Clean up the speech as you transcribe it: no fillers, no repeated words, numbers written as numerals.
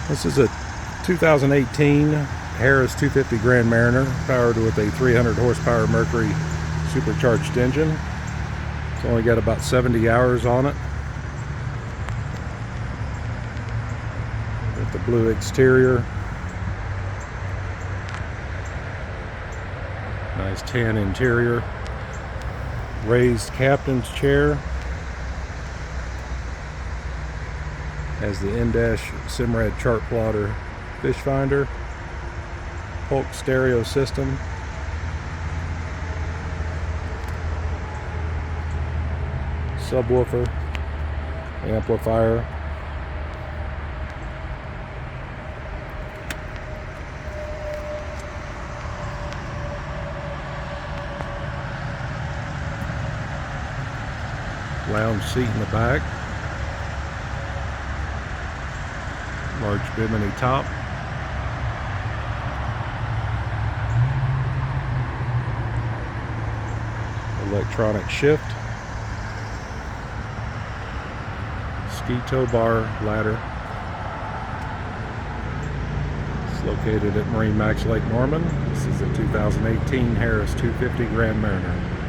This is a 2018 Harris 250 Grand Mariner, powered with a 300 horsepower Mercury supercharged engine. It's only got about 70 hours on it. With the blue exterior. Nice tan interior. Raised captain's chair. Has the in-dash Simrad chart plotter fish finder. Polk stereo system. Subwoofer. Amplifier. Lounge seat in the back. Large Bimini top. Electronic shift. Ski tow bar ladder. It's located at MarineMax Lake Norman. This is a 2018 Harris 250 Grand Mariner.